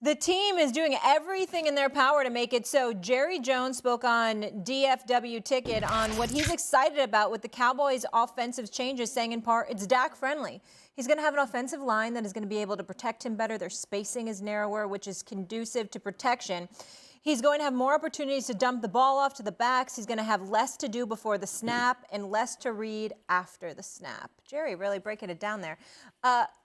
The team is doing everything in their power to make it so. Jerry Jones spoke on DFW Ticket on what he's excited about with the Cowboys' offensive changes, saying in part it's Dak friendly. He's going to have an offensive line that is going to be able to protect him better. Their spacing is narrower, which is conducive to protection. He's going to have more opportunities to dump the ball off to the backs. He's going to have less to do before the snap and less to read after the snap. Jerry really breaking it down there.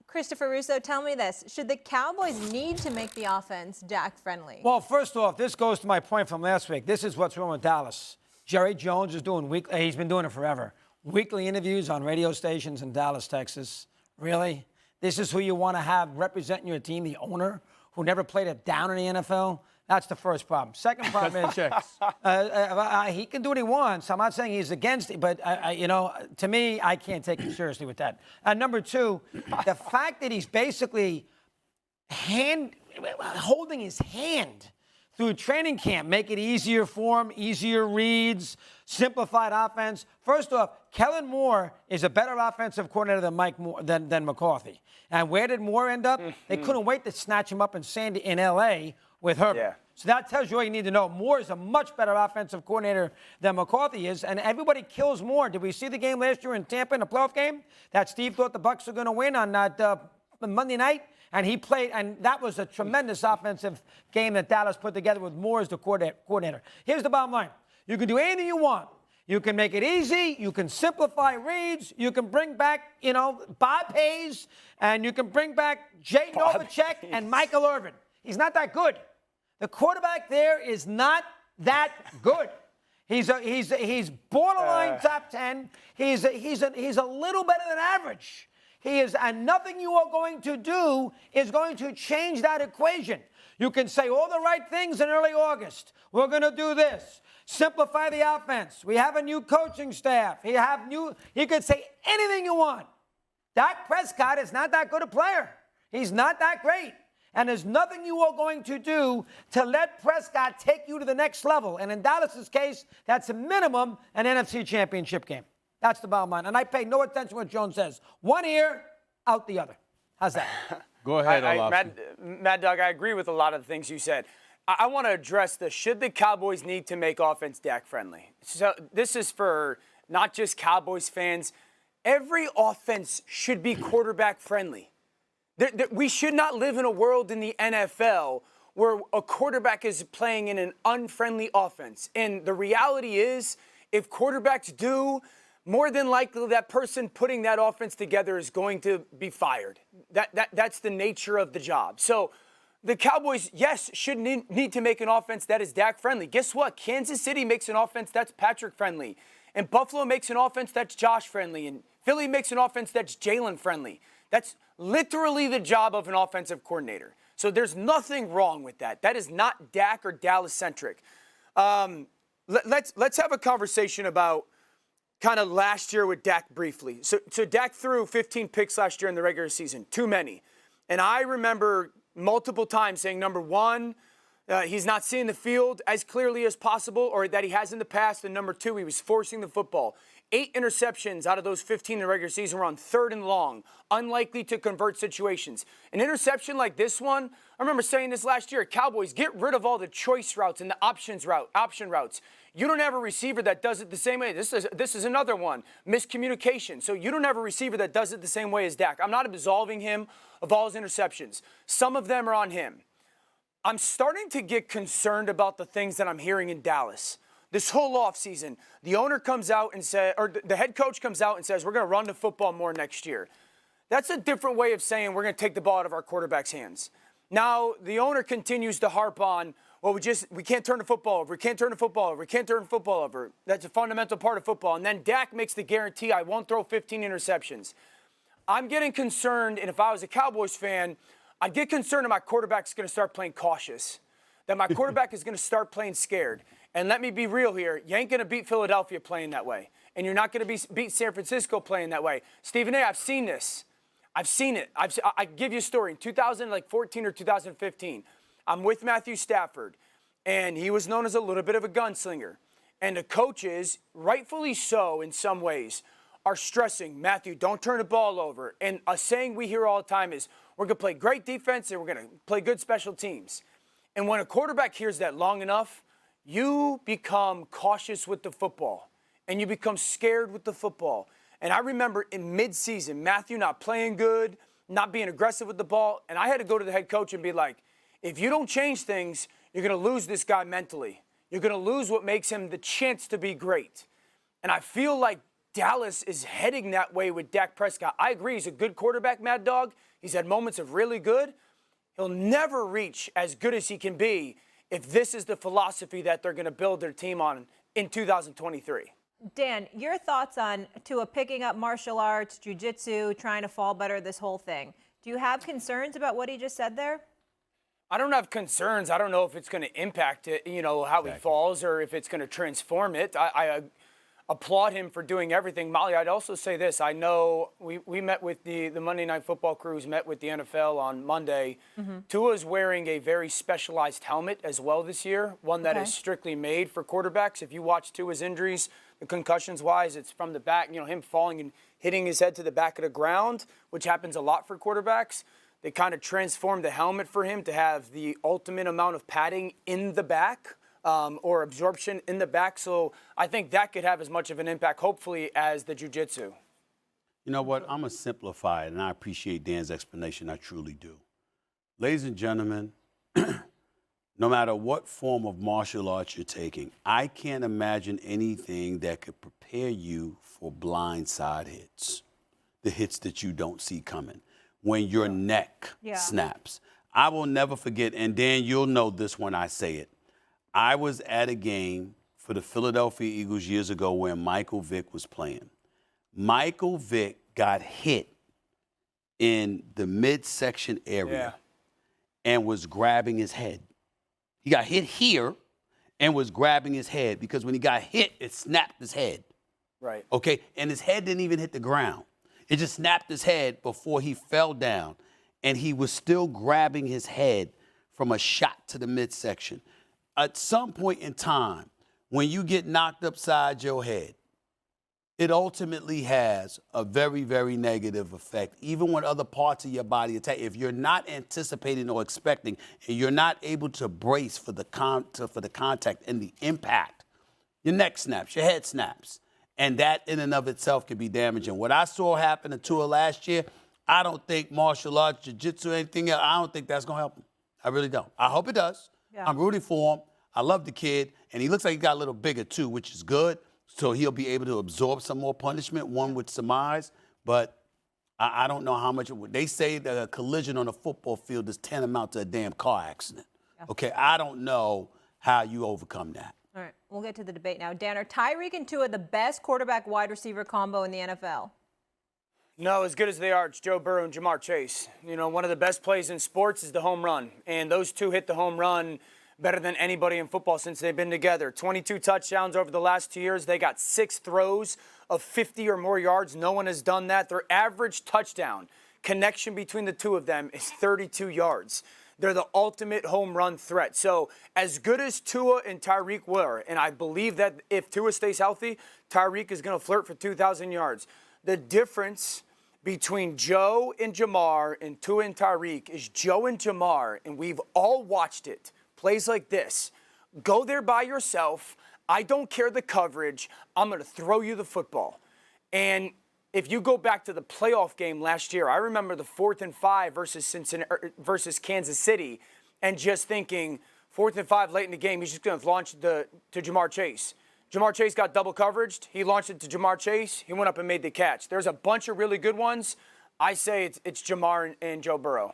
Christopher Russo, tell me this. Should the Cowboys need to make the offense Dak friendly? Well, first off, this goes to my point from last week. This is what's wrong with Dallas. Jerry Jones is doing weekly, he's been doing it forever. Weekly interviews on radio stations in Dallas, Texas. Really? This is who you want to have representing your team, the owner, who never played a down in the NFL? That's the first problem. Second problem is he can do what he wants. I'm not saying he's against it, but, to me, I can't take him seriously with that. And number two, the fact that he's basically holding his hand through training camp, make it easier for him, easier reads, simplified offense. First off, Kellen Moore is a better offensive coordinator than Mike Moore, than McCarthy. And where did Moore end up? They couldn't wait to snatch him up in L.A., with Herbert. Yeah. So that tells you all you need to know. Moore is a much better offensive coordinator than McCarthy is, and everybody kills Moore. Did we see the game last year in Tampa in the playoff game that Steve thought the Bucs were going to win on that Monday night? And he played, and that was a tremendous offensive game that Dallas put together with Moore as the coordinator. Here's the bottom line. You can do anything you want. You can make it easy. You can simplify reads. You can bring back, Bob Hayes, and you can bring back Jay Novacek and Michael Irvin. He's not that good. The quarterback there is not that good. He's borderline top 10. He's a little better than average. He is, and nothing you are going to do is going to change that equation. You can say all the right things in early August. We're going to do this. Simplify the offense. We have a new coaching staff. You could say anything you want. Dak Prescott is not that good a player. He's not that great. And there's nothing you are going to do to let Prescott take you to the next level. And in Dallas's case, that's a minimum an NFC championship game. That's the bottom line. And I pay no attention to what Jones says. One ear, out the other. How's that? Go ahead, Orlovsky. Mad Dog, I agree with a lot of the things you said. I want to address should the Cowboys need to make offense Dak friendly? So this is for not just Cowboys fans. Every offense should be quarterback friendly. We should not live in a world in the NFL where a quarterback is playing in an unfriendly offense. And the reality is, if quarterbacks do, more than likely that person putting that offense together is going to be fired. That's the nature of the job. So the Cowboys, yes, should need to make an offense that is Dak friendly. Guess what? Kansas City makes an offense that's Patrick friendly. And Buffalo makes an offense that's Josh friendly. And Philly makes an offense that's Jalen friendly. That's literally the job of an offensive coordinator. So there's nothing wrong with that. That is not Dak or Dallas-centric. Let's have a conversation about kind of last year with Dak briefly. So Dak threw 15 picks last year in the regular season, too many. And I remember multiple times saying, number one, he's not seeing the field as clearly as possible or that he has in the past. And number two, he was forcing the football. 8 interceptions out of those 15 in the regular season were on 3rd and long, unlikely to convert situations. An interception like this one, I remember saying this last year, Cowboys, get rid of all the choice routes and the option routes. You don't have a receiver that does it the same way. This is another one, miscommunication. So you don't have a receiver that does it the same way as Dak. I'm not absolving him of all his interceptions. Some of them are on him. I'm starting to get concerned about the things that I'm hearing in Dallas. This whole offseason, the owner comes out and says, or the head coach comes out and says, we're going to run the football more next year. That's a different way of saying we're going to take the ball out of our quarterback's hands. Now, the owner continues to harp on, well, we can't turn the football over. We can't turn the football over. We can't turn the football over. That's a fundamental part of football. And then Dak makes the guarantee, I won't throw 15 interceptions. I'm getting concerned, and if I was a Cowboys fan, I'd get concerned that my quarterback's going to start playing cautious, that my quarterback is going to start playing scared. And let me be real here. You ain't going to beat Philadelphia playing that way. And you're not going to beat San Francisco playing that way. Stephen A., I've seen this. I've seen it. I give you a story. In 2014 or 2015, I'm with Matthew Stafford, and he was known as a little bit of a gunslinger. And the coaches, rightfully so in some ways, are stressing, Matthew, don't turn the ball over. And a saying we hear all the time is, we're going to play great defense and we're going to play good special teams. And when a quarterback hears that long enough, you become cautious with the football and you become scared with the football. And I remember in midseason, Matthew not playing good, not being aggressive with the ball, and I had to go to the head coach and be like, if you don't change things, you're going to lose this guy mentally. You're going to lose what makes him the chance to be great. And I feel like Dallas is heading that way with Dak Prescott. I agree, he's a good quarterback, Mad Dog. He's had moments of really good. He'll never reach as good as he can be if this is the philosophy that they're going to build their team on in 2023. Dan, your thoughts on Tua picking up martial arts, jiu-jitsu, trying to fall better, this whole thing. Do you have concerns about what he just said there? I don't have concerns. I don't know if it's going to impact it, how he falls or if it's going to transform it. I applaud him for doing everything. Molly, I'd also say this. I know we met with the Monday Night Football crews, met with the NFL on Monday. Tua's wearing a very specialized helmet as well this year, one that is strictly made for quarterbacks. If you watch Tua's injuries, the concussions-wise, it's from the back, him falling and hitting his head to the back of the ground, which happens a lot for quarterbacks. They kind of transformed the helmet for him to have the ultimate amount of padding in the back or absorption in the back. So I think that could have as much of an impact, hopefully, as the jiu-jitsu. You know what? I'm going to simplify it, and I appreciate Dan's explanation. I truly do. Ladies and gentlemen, no matter what form of martial arts you're taking, I can't imagine anything that could prepare you for blindside hits, the hits that you don't see coming. When your neck snaps. I will never forget, and Dan, you'll know this when I say it. I was at a game for the Philadelphia Eagles years ago where Michael Vick was playing. Michael Vick got hit in the midsection area and was grabbing his head. He got hit here and was grabbing his head because when he got hit, it snapped his head. Right. Okay, and his head didn't even hit the ground. It just snapped his head before he fell down, and he was still grabbing his head from a shot to the midsection. At some point in time, when you get knocked upside your head, it ultimately has a very, very negative effect, even when other parts of your body attack. If you're not anticipating or expecting, and you're not able to brace for the contact and the impact, your neck snaps, your head snaps. And that in and of itself can be damaging. What I saw happen to Tua last year, I don't think martial arts, jiu-jitsu, anything else, I don't think that's going to help him. I really don't. I hope it does. Yeah. I'm rooting for him. I love the kid. And he looks like he got a little bigger, too, which is good. So he'll be able to absorb some more punishment, one would surmise. But I don't know how much. They say that a collision on a football field is tantamount to a damn car accident. Yeah. Okay, I don't know how you overcome that. All right, we'll get to the debate now. Dan, are Tyreek and Tua the best quarterback-wide receiver combo in the NFL? No, as good as they are, it's Joe Burrow and Jamar Chase. One of the best plays in sports is the home run. And those two hit the home run better than anybody in football since they've been together. 22 touchdowns over the last 2 years. They got 6 throws of 50 or more yards. No one has done that. Their average touchdown connection between the two of them is 32 yards. They're the ultimate home run threat. So as good as Tua and Tyreek were, and I believe that if Tua stays healthy, Tyreek is going to flirt for 2,000 yards. The difference between Joe and Jamar and Tua and Tyreek is Joe and Jamar, and we've all watched it, plays like this. Go there by yourself. I don't care the coverage. I'm going to throw you the football. And if you go back to the playoff game last year, I remember the 4th and 5 versus Kansas City, and just thinking 4th and 5 late in the game, he's just going to launch to Jamar Chase. Jamar Chase got double coveraged. He launched it to Jamar Chase. He went up and made the catch. There's a bunch of really good ones. I say it's Jamar and Joe Burrow.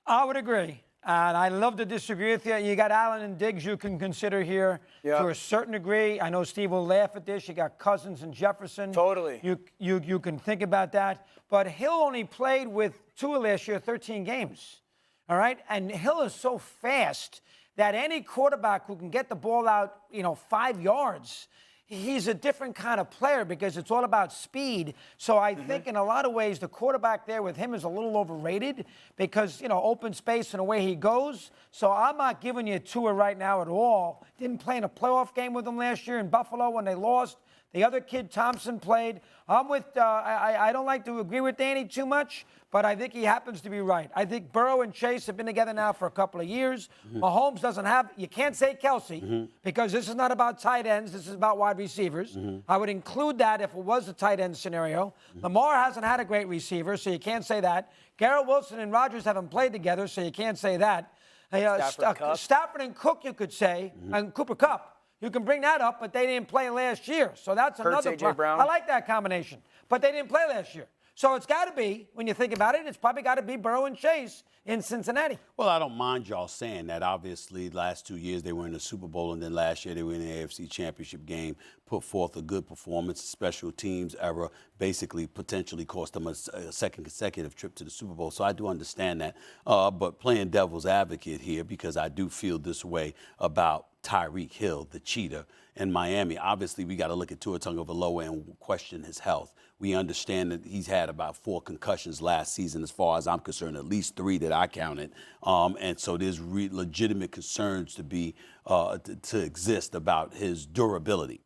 I would agree. And I love to disagree with you. You got Allen and Diggs you can consider here to a certain degree. I know Steve will laugh at this. You got Cousins and Jefferson. Totally. You can think about that. But Hill only played with Tua last year 13 games. All right? And Hill is so fast that any quarterback who can get the ball out, 5 yards, he's a different kind of player because it's all about speed. So I think in a lot of ways the quarterback there with him is a little overrated because, open space and the way he goes. So I'm not giving you Tua right now at all. Didn't play in a playoff game with him last year in Buffalo when they lost. The other kid, Thompson, played. I'm with, I don't like to agree with Danny too much, but I think he happens to be right. I think Burrow and Chase have been together now for a couple of years. Mahomes doesn't have, you can't say Kelsey, because this is not about tight ends. This is about wide receivers. I would include that if it was a tight end scenario. Lamar hasn't had a great receiver, so you can't say that. Garrett Wilson and Rodgers haven't played together, so you can't say that. Stafford and Cook, you could say, and Cooper Kupp. You can bring that up, but they didn't play last year. So that's another A.J. Brown. I like that combination. But they didn't play last year. So it's got to be, when you think about it, it's probably got to be Burrow and Chase in Cincinnati. Well, I don't mind y'all saying that. Obviously, last 2 years they were in the Super Bowl, and then last year they were in the AFC Championship game, put forth a good performance. Special teams era basically potentially cost them a second consecutive trip to the Super Bowl. So I do understand that. But playing devil's advocate here, because I do feel this way about Tyreek Hill, the cheetah, in Miami. Obviously, we got to look at Tua Tagovailoa and question his health. We understand that he's had about 4 concussions last season, as far as I'm concerned, at least 3 that I counted. And so there's legitimate concerns to exist about his durability.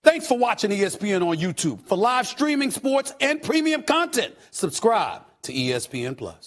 Thanks for watching ESPN on YouTube. For live streaming, sports, and premium content, subscribe to ESPN+.